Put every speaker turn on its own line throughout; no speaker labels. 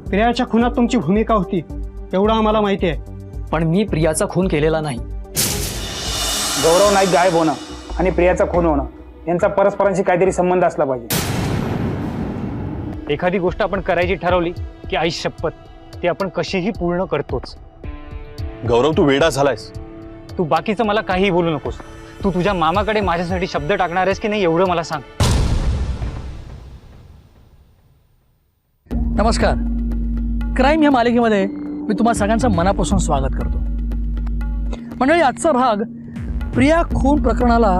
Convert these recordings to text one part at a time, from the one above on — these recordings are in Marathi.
प्रियाच्या खुनात तुमची भूमिका होती एवढं आम्हाला माहिती आहे.
पण मी प्रियाचा खून केलेला नाही.
गौरव नाईक गायब होणं आणि प्रियाचा खून होणं यांचा परस्परांशी काहीतरी संबंध असला पाहिजे.
एखादी गोष्ट आपण करायची ठरवली की आई शपथ ती आपण कशीही पूर्ण करतोच.
गौरव तू वेडा झालायस.
तू बाकीचं मला काहीही बोलू नकोस. तू तुझ्या मामाकडे माझ्यासाठी शब्द टाकणार आहेस की नाही एवढं मला सांग.
नमस्कार. क्राईम या मालिकेमध्ये मी तुम्हा सगळ्यांचं मनापासून स्वागत करतो. मंडळी, आजचा भाग प्रिया खून प्रकरणाला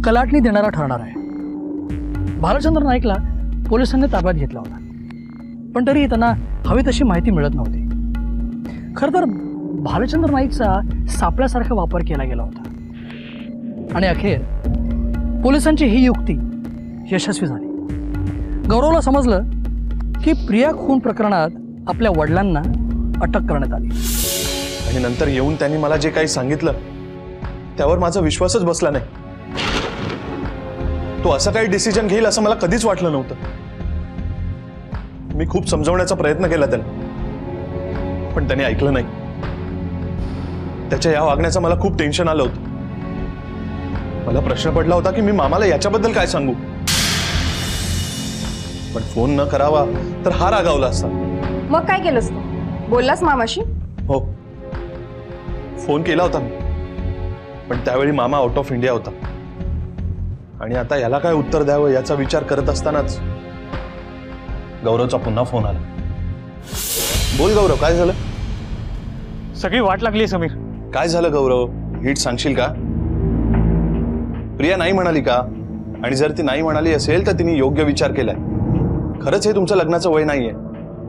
कलाटणी देणारा ठरणार आहे. भालचंद्र नाईकला पोलिसांनी ताब्यात घेतला होता, पण तरी त्यांना हवी तशी माहिती मिळत नव्हती. खरं तर भालचंद्र नाईकचा सापळ्यासारखा वापर केला गेला होता आणि अखेर पोलिसांची ही युक्ती यशस्वी झाली. गौरवला समजलं की प्रिया खून प्रकरणात आपल्या वडिलांना अटक करण्यात आली.
आणि नंतर येऊन त्यांनी मला जे काही सांगितलं त्यावर माझा विश्वासच बसला नाही. तो असं काही डिसिजन घेईल असं मला कधीच वाटलं नव्हतं. मी खूप समजवण्याचा प्रयत्न केला त्याला, पण त्याने ऐकलं नाही. त्याच्या या वागण्याचं मला खूप टेन्शन आलं होतं. मला प्रश्न पडला होता की मी मामाला याच्याबद्दल काय सांगू, पण फोन न करावा तर हा रागावला असता.
मग काय केलंस तू? बोललास मामाशी?
हो, फोन केला होता मी, पण त्यावेळी मामा आउट ऑफ इंडिया होता. आणि आता याला काय उत्तर द्यावं याचा विचार करत असतानाच गौरवचा पुन्हा फोन आला. बोल गौरव, काय झालं?
सगळी वाट लागली समीर.
काय झालं गौरव, नीट सांगशील का? प्रिया नाही म्हणाली का? आणि जर ती नाही म्हणाली असेल तर तिने योग्य विचार केलाय. खरंच हे तुमचं लग्नाचं वय नाहीये.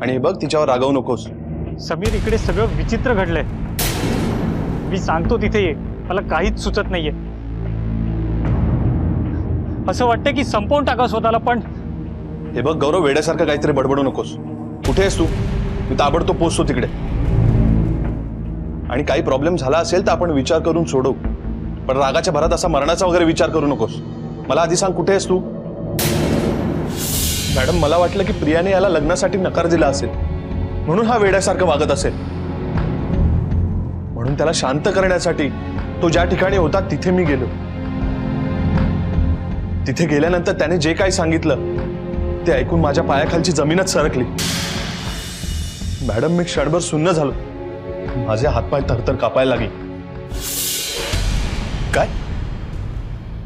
आणि हे बघ, तिच्यावर रागवू नकोस.
समीर, इकडे सगळं विचित्र घडलंय. मी सांगतो तिथे ये. मला काहीच सुचत नाहीये. असं वाटतं की संपवून टाका स्वतःला. पण
हे बघ गौरव, वेड्यासारखं काहीतरी बडबडू नकोस. कुठे आहेस तू? मी ताबडतोब पोहोचतो तिकडे. आणि काही प्रॉब्लेम झाला असेल तर आपण विचार करून सोडवू, पण रागाच्या भरात असा मरणाचा वगैरे विचार करू नकोस. मला आधी सांग, कुठे आहेस तू? मॅडम, मला वाटलं की प्रियाने याला लग्नासाठी नकार दिला असेल, म्हणून हा वेड्यासारखं वागत असेल. म्हणून त्याला शांत करण्यासाठी तो ज्या ठिकाणी होता तिथे मी गेलो. तिथे गेल्यानंतर त्याने जे काही सांगितलं ते ऐकून माझ्या पायाखालची जमीनच सरकली. मॅडम, मी क्षणभर सुन्न झालो. माझे हातपाय थरथर कापायला लागले. काय?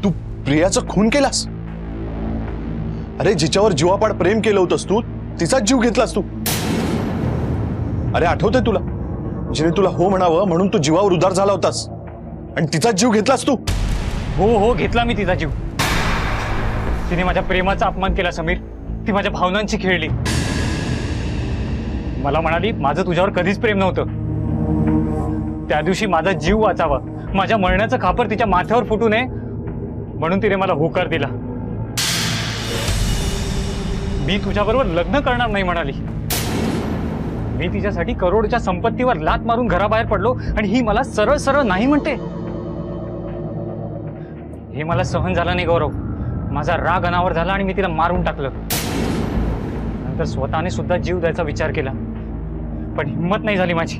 तू प्रियाचं खून केलास? अरे, जिच्यावर जीवापाड प्रेम केलं होतंस तू, तिचाच जीव घेतलास तू. अरे, आठवतंय तुला? जिने तुला हो म्हणावं म्हणून तू जीवावर उदार झाला होतास आणि तिचाच जीव घेतलास तू.
हो, घेतला मी तिचा जीव. तिने माझ्या प्रेमाचा अपमान केला समीर. ती माझ्या भावनांची खेळली. मला म्हणाली माझं तुझ्यावर कधीच प्रेम नव्हतं. त्या दिवशी माझा जीव वाचावा, माझ्या मरण्याचं खापर तिच्या माथ्यावर फुटू नये म्हणून तिने मला होकार दिला. मी तुझ्याबरोबर लग्न करणार नाही म्हणाली. मी तिच्यासाठी करोडच्या संपत्तीवर लात मारून घराबाहेर पडलो आणि ही मला सरळ सरळ नाही म्हणते. हे मला सहन झालं नाही गौरव. माझा राग अनावर झाला आणि मी तिला मारून टाकलं. नंतर स्वतःने सुद्धा जीव द्यायचा विचार केला, पण हिंमत नाही झाली माझी.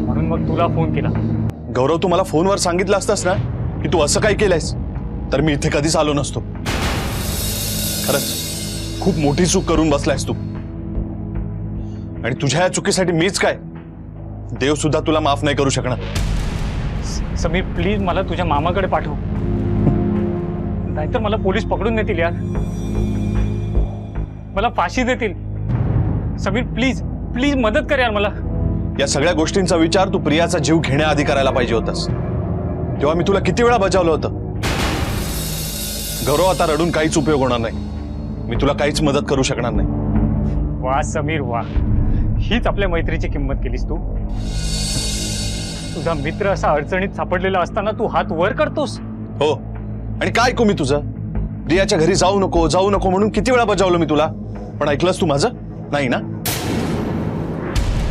म्हणून मग तुला फोन केला.
गौरव, तू मला फोनवर सांगितलं असतास ना की तू असं काय केलंयस, तर मी इथे कधीच आलो नसतो. खरंच खूप मोठी चूक करून बसलायस तू. आणि तुझ्या या चुकीसाठी मीच काय, देव सुद्धा तुला माफ नाही करू शकणार.
समीर, प्लीज मला तुझ्या मामाकडे पाठव, नाहीतर मला पोलीस पकडून नेतील यार. मला फाशी देतील. समीर, प्लीज प्लीज मदत कर यार मला.
या सगळ्या गोष्टींचा विचार तू प्रियाचा जीव घेण्याआधी करायला पाहिजे होतास. तेव्हा मी तुला किती वेळा बजावलं होतं. गौरव, आता रडून काहीच उपयोग होणार नाही. मी तुला काहीच मदत करू शकणार नाही.
वा समीर वा, हीच आपल्या मैत्रीची किंमत केलीस तू. तुझा मित्र असा अडचणीत सापडलेला असताना तू हात वर करतोस.
हो, आणि काय ऐकू मी तुझं? प्रियाच्या घरी जाऊ नको जाऊ नको म्हणून किती वेळा बजावलं मी तुला, पण ऐकलंस तू माझं? नाही ना.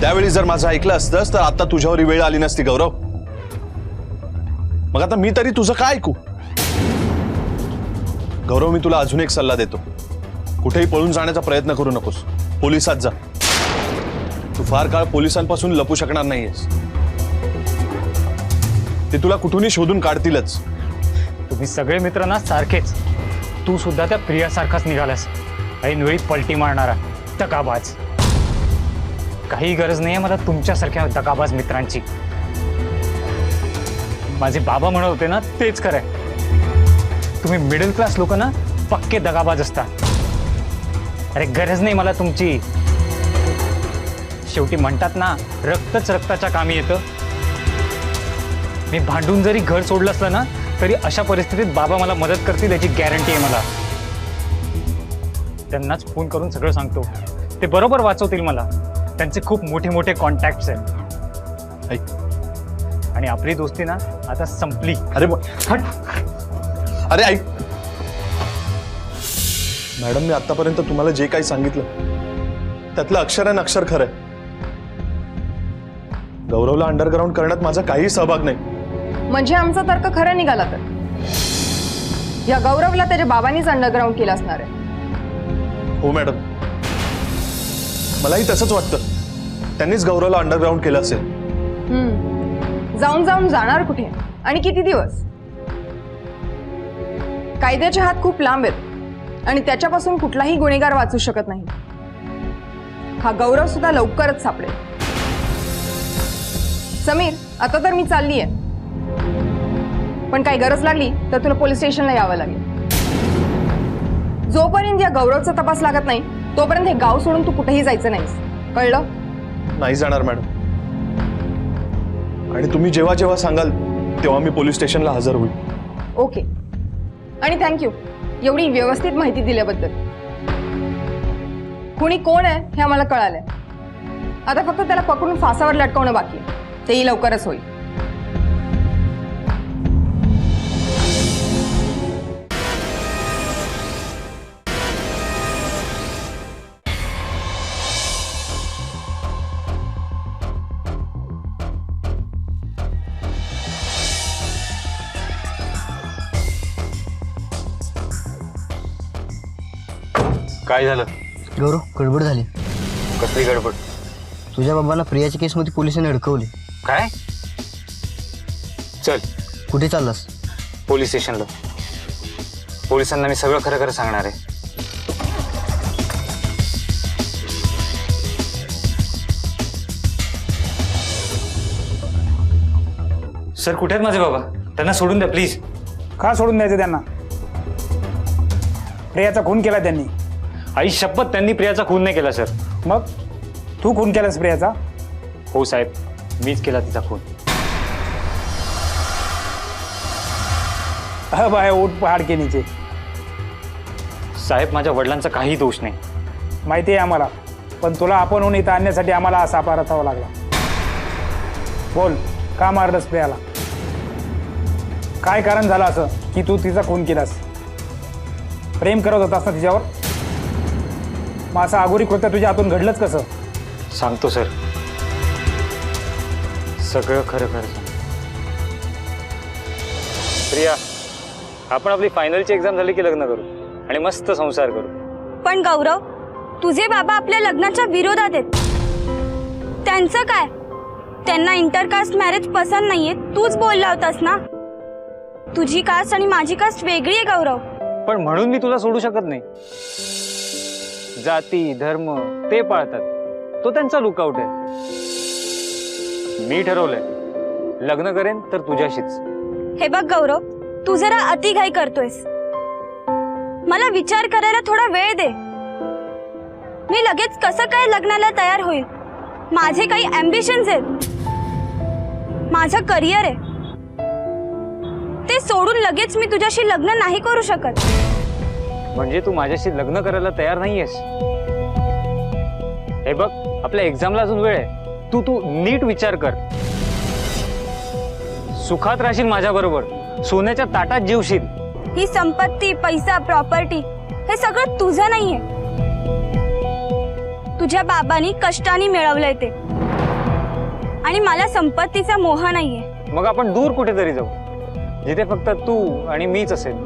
त्यावेळी जर माझं ऐकलं असतंस तर आता तुझ्यावर वेळ आली नसती गौरव. मग आता मी तरी तुझं काय ऐकू? गौरव, मी तुला अजून एक सल्ला देतो. कुठेही पळून जाण्याचा प्रयत्न करू नकोस. पोलिसात जा. तू फार काळ पोलिसांपासून लपू शकणार नाहीयेस. ते तुला कुठूनही शोधून काढतीलच.
तुम्ही सगळे मित्र ना सारखेच. तू सुद्धा त्या प्रियासारखाच निघालास, ऐनवेळी पलटी मारणारा दगाबाज. काही गरज नाहीये मला तुमच्यासारख्या दगाबाज मित्रांची. माझे बाबा म्हणत होते ना तेच खरंय. तुम्ही मिडल क्लास लोक ना पक्के दगाबाज असता. अरे गरज नाही मला तुमची. शेवटी म्हणतात ना रक्तच रक्ताच्या कामी येतं. मी भांडून जरी घर सोडलं असलं ना तरी अशा परिस्थितीत बाबा मला मदत करतील याची गॅरंटी आहे मला. त्यांनाच फोन करून सगळं सांगतो. ते बरोबर वाचवतील मला. त्यांचे खूप मोठे मोठे कॉन्टॅक्ट्स आहेत.
ऐक,
आणि आपली दोस्ती ना आता संपली.
अरे हट. अरे ऐक मॅडम, मी आतापर्यंत तुम्हाला जे काही सांगितलं त्यातलं अक्षरान अक्षर खरंय. गौरवला अंडरग्राऊंड करण्यात माझा काही सहभाग नाही.
म्हणजे आमचा तर्क खरं निघाला तर या गौरवला त्याच्या बाबांनीच अंडरग्राऊंड केलं असणार आहे.
हो मॅडम, मलाही तसंच वाटतं. त्यांनीच गौरवला अंडरग्राऊंड केलं असेल.
जाऊन जाऊन जाणार कुठे आणि किती दिवस? कायद्याचे हात खूप लांब आहेत आणि त्याच्यापासून कुठलाही गुन्हेगार वाचू शकत नाही. हा गौरव सुद्धा लवकरच सापडेल. समीर, आता तर मी चालली आहे, पण काही गरज लागली तर तुला पोलीस स्टेशनला यावं लागेल. जोपर्यंत या गौरवचा तपास लागत नाही तोपर्यंत हे गाव सोडून तू कुठेही जायचं नाहीस, कळलं?
नाही जाणार मॅडम. आणि तुम्ही जेव्हा जेव्हा सांगाल तेव्हा मी पोलीस स्टेशनला हजर होईल.
ओके. आणि थँक्यू एवढी व्यवस्थित माहिती दिल्याबद्दल. कुणी कोण आहे हे आम्हाला कळालंय. आता फक्त त्याला पकडून फासावर लटकवणं बाकी आहे. तेही लवकरच होईल.
काय झालं?
गौरव, गडबड झाली.
कसली गडबड?
तुझ्या बाबांना प्रियाच्या केसमध्ये पोलिसांनी अडकवले.
काय? चल
कुठे चाललास?
पोलीस स्टेशनला. पोलिसांना मी सगळं खरं खरं सांगणार आहे.
सर कुठे आहेत माझे बाबा? त्यांना सोडून द्या प्लीज.
का सोडून द्यायचं त्यांना? प्रियाचा खून केला त्यांनी.
आई शपथ त्यांनी प्रियाचा खून नाही केला सर.
मग तू खून केलास प्रियाचा?
हो साहेब, मीच केला तिचा खून.
बाय ऊट पहाड के नीचे.
साहेब माझ्या वडिलांचा काही दोष नाही.
माहिती आहे आम्हाला, पण तुला आपण होऊन इथं आणण्यासाठी आम्हाला असा अपराध रचावा लागला. बोल, का मारलंस प्रियाला? काय कारण झालं असं की तू तिचा खून केलास? प्रेम करत होतास ना तिच्यावर? मग असं आगोरी कृत्य तुझ्या हातून घडलंच कसं?
सांगतो सर, सगळं खरं खरं सांग. प्रिया, आपण आपली फायनलची एक्झाम झाली की लग्न करू आणि मस्त संसार करू.
पण गौरव, तुझे बाबा आपल्या लग्नाच्या विरोधात आहेत. त्यांचं काय? त्यांना इंटरकास्ट मॅरेज पसंत नाहीये. तूच बोलला होतास ना. तुझी कास्ट आणि माझी कास्ट वेगळी आहे गौरव.
पण म्हणून मी तुला सोडू शकत नाही. जाती धर्म ते पाळतात, तो त्यांचा लुकआउट आहे. मी ठरवलंय लग्न करेन तर तुझ्याशीच.
हे बघ गौरव, तू जरा अतिघाई करतोयस. मला विचार करायला थोडा वेळ दे. मी लगेच कसं काय लग्नाला तयार होईल? माझे काही अँबिशन्स आहेत. माझं करिअर आहे. ते सोडून लगेच मी तुझ्याशी लग्न नाही करू शकत.
म्हणजे तू माझ्याशी लग्न करायला तयार नाहीयेस? हे बघ, आपल्या एक्झामला अजून वेळ आहे. तू नीट विचार कर. सुखात राहशील माझ्या बरोबर, सोन्याच्या ताटात जीवशील.
ही संपत्ती, पैसा, प्रॉपर्टी हे सगळं तुझं नाहीये. तुझ्या बाबांनी कष्टाने मिळवलंय ते. आणि मला संपत्तीचा मोह नाहीये.
मग आपण दूर कुठेतरी जाऊ, जिथे फक्त तू आणि मीच असेल.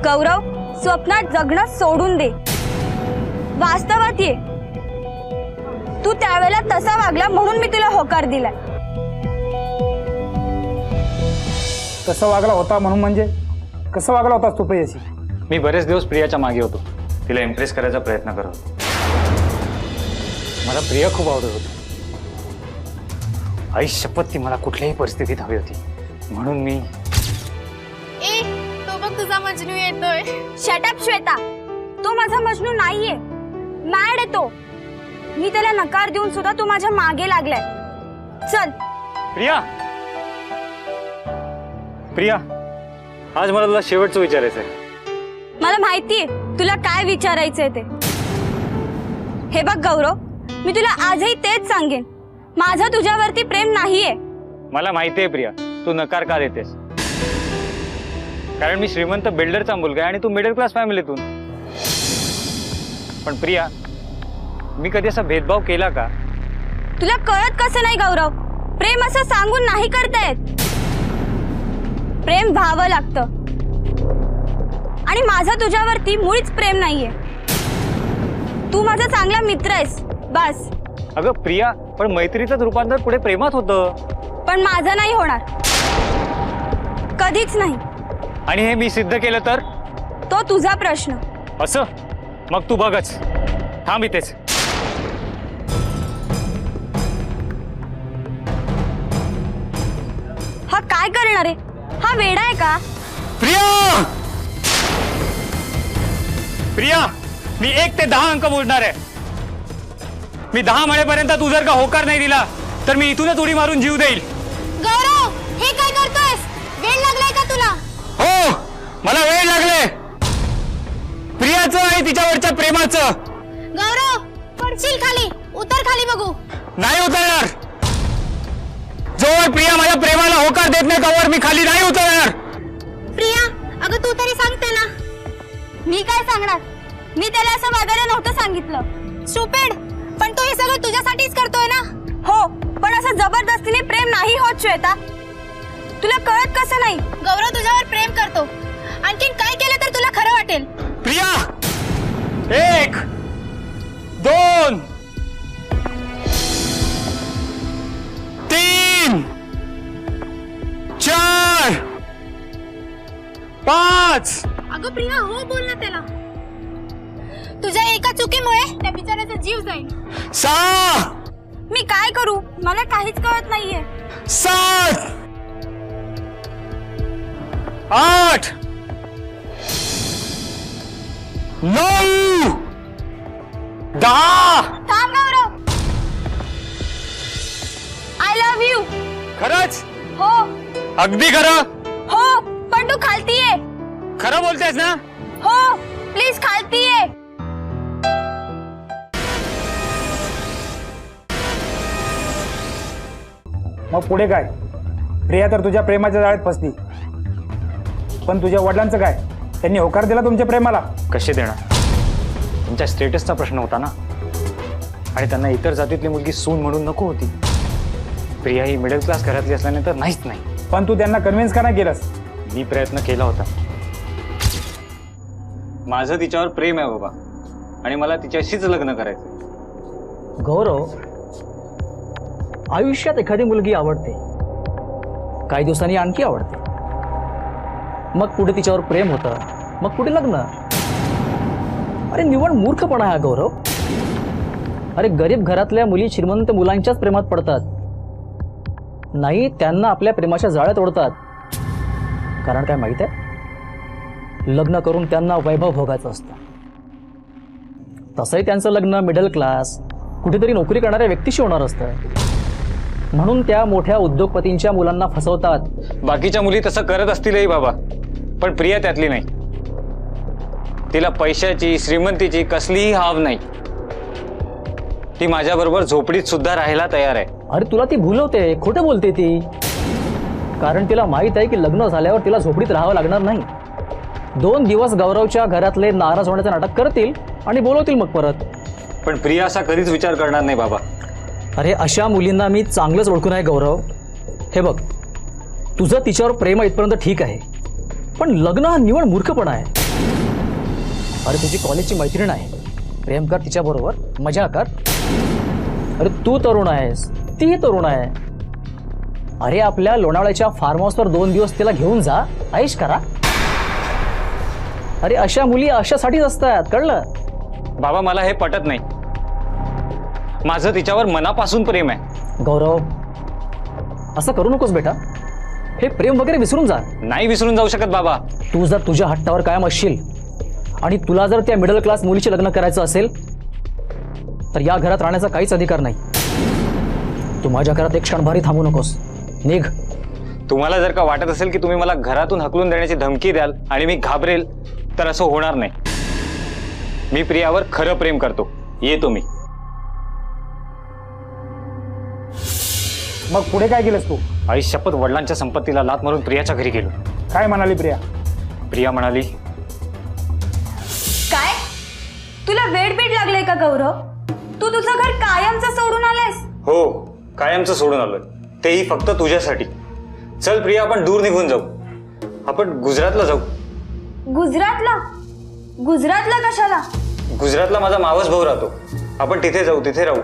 गौरव, स्वप्नात जगणं सोडून दे. वास्तवात ये. तू त्यावेळेला तसा वागला म्हणून मी तुला होकार दिलाय.
कसं वागला होता म्हणून म्हणजे कसं वागला होतास तू प्रियाशी?
मी बरेच दिवस प्रियाच्या मागे होतो, तिला इम्प्रेस करायचा प्रयत्न करत होतो. मला प्रिया खूप आवडत होती. आई शपथ ती मला कुठल्याही परिस्थितीत हवी होती, म्हणून मी
ए तो बघ तुझा मजनू येतोय. शट अप श्वेता, तो माझा मजनू नाहीये, मॅड आहे तो. मी त्याला नकार देऊन सुद्धा तू माझ्या मागे लागलाय. चल.
प्रिया, प्रिया, आज मला तुला शेवटचं विचारायचंय.
मला माहितीये तुला काय विचारायचंय ते. हे बघ गौरव, मी तुला आजही तेच सांगेन, माझं तुझ्यावरती प्रेम नाहीये.
मला माहितीये प्रिया, तू नकार का देतेस. कारण मी श्रीमंत बिल्डरचा मुलगा आहे आणि तू मिडल क्लास फॅमिलीतून. पण प्रिया, मी कधी असा भेदभाव केला का?
तुला कळत कसं नाही गौरव, प्रेम असं सांगून नाही करता येत. प्रेम व्हावं लागतं. आणि माझं तुझ्यावरती मुळीच प्रेम नाहीये. तू माझा चांगला मित्र आहेस बस.
अगं प्रिया, पण मैत्रीचंच रूपांतर पुढे प्रेमात होतं.
पण माझं नाही होणार, कधीच नाही.
आणि हे मी सिद्ध केलं तर?
तो तुझा प्रश्न.
असं? मग तू बघच. थांब इथेच.
हा काय करणार आहे? हा वेडा आहे का?
प्रिया, प्रिया, मी 1 ते 10 अंक मोजणार आहे. मी 10 म्हणेपर्यंत तू जर का होकार नाही दिला तर मी इथूनच उडी मारून जीव देईल.
गौरव, हे काय करतोयस? वेळ लागलाय का तुला?
हो, मला वेळ लागले. प्रियाचं आणि तिच्यावरच्या प्रेमाचं.
गौरव, पडशील खाली. उतर खाली बघू.
नाही उतरणार. जोवर प्रिया माझ्या प्रेमाला होकार देत नाही तोवर मी खाली नाही उतरणार.
प्रिया, अगं तू तरी सांगते ना. मी काय सांगणार? मी त्याला असं वागायला नव्हतं सांगितलं. स्टुपिड. पण तो हे सगळं तुझ्यासाठीच करतोय ना? हो, पण असं जबरदस्तीने प्रेम नाही होत श्वेता. तुला कळत कसं नाही? गौरव तुझ्यावर प्रेम करतो. आणखीन काय केलं तर तुला खरं वाटेल.
प्रिया, 1 2 3 4 5.
अगं प्रिया, हो बोल ना त्याला. तुझ्या एका चुकीमुळे त्या बिचाऱ्याचा जीव जाईल.
6.
मी काय करू? मला काहीच कळत नाहीये.
7 8 9 10.
थांब गौरव. I love you.
खरंच?
हो.
अगदी खरं?
हो, पण तू खालती ये.
खरं बोलतेस ना?
हो, प्लीज खालती ये.
मग पुढे काय? प्रिया तर तुझ्या प्रेमाच्या जाळ्यात फसली. पण तुझ्या वडिलांचं काय? त्यांनी होकार दिला तुमच्या प्रेमाला?
कसे देणार? तुमच्या स्टेटसचा प्रश्न होता ना. आणि त्यांना इतर जातीतली मुलगी सून म्हणून नको होती. प्रिया ही मिडल क्लास घरातली असल्याने तर नाहीच नाही.
पण तू त्यांना कन्व्हिन्स का नाही केलंस?
मी प्रयत्न केला होता. माझं तिच्यावर प्रेम आहे बाबा, आणि मला तिच्याशीच लग्न करायचं.
गौरव, आयुष्यात एखादी मुलगी आवडते, काही दिवसांनी आणखी आवडते, मग पुढे तिच्यावर प्रेम होतं, मग पुढे लग्न. अरे निवड मूर्खपणा हा गौरव. अरे गरीब घरातल्या मुली श्रीमंत मुलांच्याच प्रेमात पडतात, नाही त्यांना आपल्या प्रेमाच्या जाळ्यात ओढतात. कारण काय माहित आहे? लग्न करून त्यांना वैभव भोगायचं असतं. तसंही त्यांचं लग्न मिडल क्लास कुठेतरी नोकरी करणाऱ्या व्यक्तीशी होणार असतं. म्हणून त्या मोठ्या उद्योगपतींच्या मुलांना फसवतात.
बाकीच्या मुली तसं करत असतीलही बाबा, पण प्रिया त्यातली नाही. तिला पैशाची श्रीमंतीची कसलीही हाव नाही. ती माझ्याबरोबर झोपडीत सुद्धा राहायला तयार आहे.
अरे तुला ती भुलवते, खोटं बोलते ती. कारण तिला माहित आहे की लग्न झाल्यावर तिला झोपडीत राहावं लागणार नाही. 2 दिवस गौरवच्या घरातले नाराज होण्याचं नाटक करतील आणि बोलवतील मग परत.
पण प्रिया असा कधीच विचार करणार नाही बाबा.
अरे अशा मुलींना मी चांगलंच ओळखून आहे गौरव. हे बघ, तुझं तिच्यावर प्रेम इथपर्यंत ठीक आहे, पण लग्न हा निवड मूर्खपणा आहे. अरे तुझी कॉलेजची मैत्रीण आहे, प्रेम कर तिच्याबरोबर, मजा कर. अरे तू तरुण आहेस, तीही तरुण आहे. अरे आपल्या लोणावळ्याच्या फार्म हाऊसवर 2 दिवस तिला घेऊन जा, ऐश करा. अरे अशा मुली अशासाठीच असतात, कळलं?
बाबा मला हे पटत नाही. माझं तिच्यावर मनापासून प्रेम आहे.
गौरव, असं करू नकोस बेटा. हे प्रेम वगैरे विसरून जा.
नाही विसरून जाऊ शकत बाबा.
तू जर तुझ्या हट्टावर कायम असशील आणि तुला जर त्या मिडल क्लास मुलीचे लग्न करायचं असेल तर या घरात राहण्याचा काहीच अधिकार नाही. तू माझ्या घरात एक क्षणभरही थांबू नकोस. निघ.
तुम्हाला जर का वाटत असेल की तुम्ही मला घरातून हकलून देण्याची धमकी द्याल आणि मी घाबरेल तर असं होणार नाही. मी प्रियावर खरं प्रेम करतो. येतो मी.
मग पुढे काय केलंस तू?
आई शपथ वडिलांच्या संपत्तीला लात मारून प्रियाच्या घरी गेलो.
काय म्हणाली प्रिया?
प्रिया म्हणाली,
काय तुला वेड बीड लागले का गौरव? तू तुझं घर कायमचं सोडून आलेस?
हो कायमचं सोडून आलोय, तेही फक्त तुझ्यासाठी. चल प्रिया आपण दूर निघून जाऊ. आपण गुजरातला जाऊ.
गुजरातला? गुजरातला कशाला?
गुजरातला माझा मावस भाऊ राहतो. आपण तिथे जाऊ, तिथे राहू,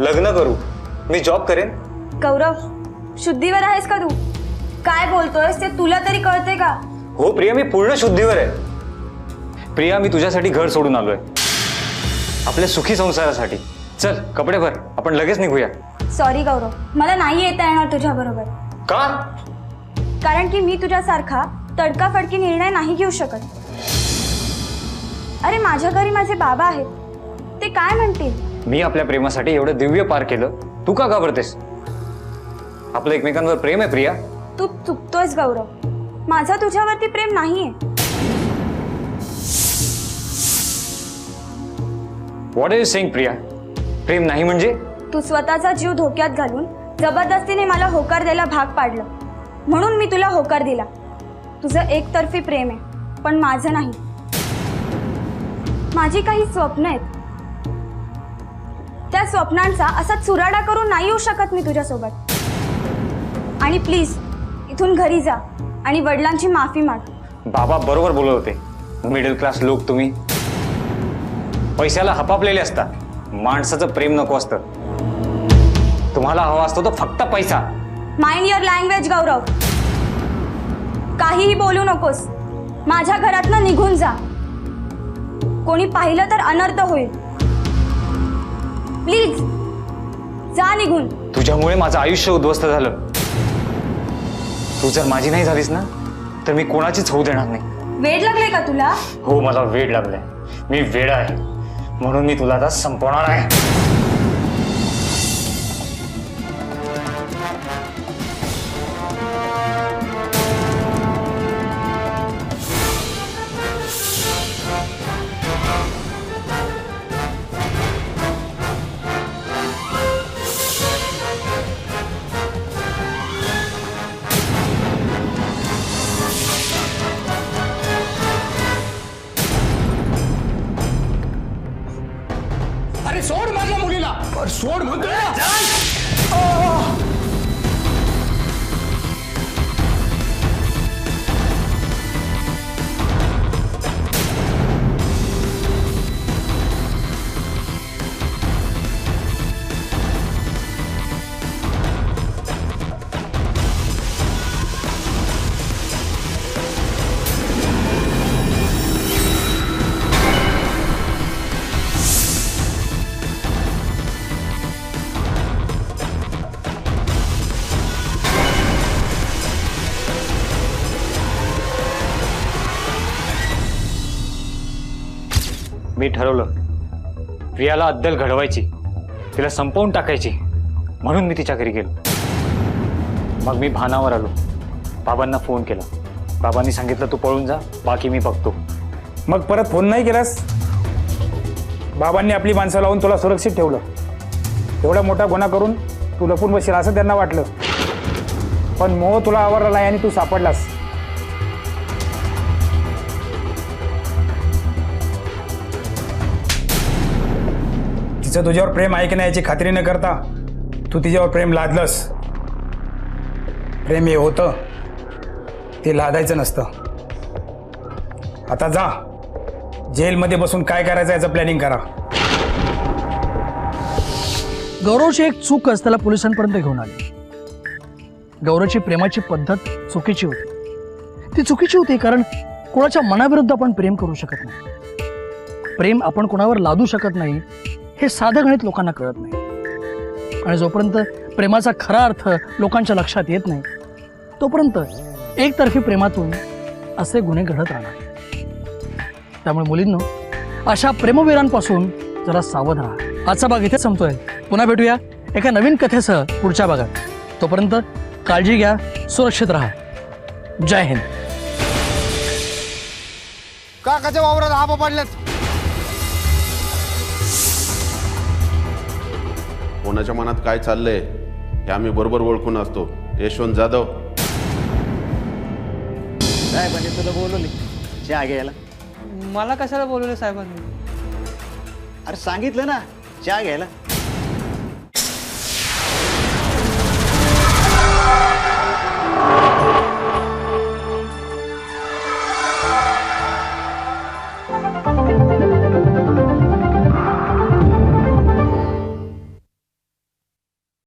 लग्न करू. मी जॉब करेन.
गौरव, शुद्धीवर आहेस का तू? काय बोलतोयस ते तुला तरी कळते का?
हो प्रिया, मी पूर्ण शुद्धीवर आहे. प्रिया मी तुझ्यासाठी घर सोडून आलोय, आपल्या सुखी संसारासाठी. चल कपडे भर, आपण लगेच निघूया.
सॉरी गौरव, मला नाही येता येणार तुझ्या बरोबर.
का?
कारण की मी तुझ्यासारखा तडकाफडकी निर्णय नाही घेऊ शकत. अरे माझ्या घरी माझे बाबा आहेत, ते काय म्हणतील?
मी आपल्या प्रेमासाठी एवढं दिव्य पार केलं, तू का घाबरतेस? आपलं एकमेकांवर प्रेम आहे प्रिया.
तू चुकतोयस गौरव, माझं तुझ्यावरती प्रेम नाहीये.
What are you saying Priya? प्रेम नाही म्हणजे?
तू स्वतःचा जीव धोक्यात घालून जबरदस्तीने मला होकार द्यायला भाग पाडलं, म्हणून मी तुला होकार दिला. तुझं एकतर्फी प्रेम आहे, पण माझं नाही. माझी काही स्वप्न आहेत, त्या स्वप्नांचा असा चुराडा करून नाही येऊ शकत मी तुझ्यासोबत. आणि प्लीज इथून घरी जा आणि वडिलांची माफी माग.
बाबा बरोबर बोलत होते. मिडल क्लास लोक तुम्ही पैशाला हपापलेले असता. माणसाचं प्रेम नको असतं. तुम्हाला हवा असतो तो फक्त पैसा.
माइंड युअर लँग्वेज गौरव. काहीही बोलू नकोस. माझ्या घरातनं निघून जा. कोणी पाहिलं तर अनर्थ होईल. प्लीज जा निघून.
तुझ्यामुळे माझं आयुष्य उद्ध्वस्त झालं. तू जर माझी नाही झालीस ना तर मी कोणाचीच होऊ देणार नाही.
वेड लागले का तुला?
हो मला वेड लागलाय. मी वेड आहे म्हणून मी तुला आता संपवणार आहे.
अरे सोड माझ्या मुलीला. सोड म्हणतोय.
मी ठरवलं प्रियाला अद्दल घडवायची, तिला संपवून टाकायची, म्हणून मी तिच्या घरी गेलो. मग मी भानावर आलो. बाबांना फोन केला. बाबांनी सांगितलं तू पळून जा, बाकी मी बघतो.
मग परत फोन नाही केलास? बाबांनी आपली माणसं लावून तुला सुरक्षित ठेवलं. एवढा मोठा गुन्हा करून तू लपून बसशील असं त्यांना वाटलं, पण मोह तुला आवरला नाही आणि तू सापडलास. तिचं तुझ्यावर प्रेम आहे की नाही याची खात्री न करता तू तिच्यावर प्रेम लादलंस. प्रेम हे होतं ते लादायचं नसतं. आता जा, जेलमध्ये बसून काय करायचं याचं प्लॅनिंग करा.
गौरवची एक चूकच त्याला पोलिसांपर्यंत घेऊन आली. गौरवची प्रेमाची पद्धत चुकीची होती. ती चुकीची होती कारण कोणाच्या मनाविरुद्ध आपण प्रेम करू शकत नाही. प्रेम आपण कोणावर लादू शकत नाही हे साधं गणित लोकांना कळत नाही. आणि जोपर्यंत प्रेमाचा खरा अर्थ लोकांच्या लक्षात येत नाही तोपर्यंत एकतर्फी प्रेमातून असे गुन्हे घडत राहणार. त्यामुळे मुलींनो, अशा प्रेमवीरांपासून जरा सावध राहा. आजचा भाग इथे संपतोय. पुन्हा भेटूया एका नवीन कथेसह पुढच्या भागात. तोपर्यंत काळजी घ्या, सुरक्षित राहा. जय हिंद.
काकाच्या वावरात आबा पडल्यात.
कोणाच्या मनात काय चाललंय हे आम्ही बरोबर ओळखून असतो. यशवंत जाधव.
साहेबांनी तुला बोलवली चहा घ्यायला.
मला कशाला बोलवलं साहेबांनी?
अरे सांगितलं ना चहा घ्यायला.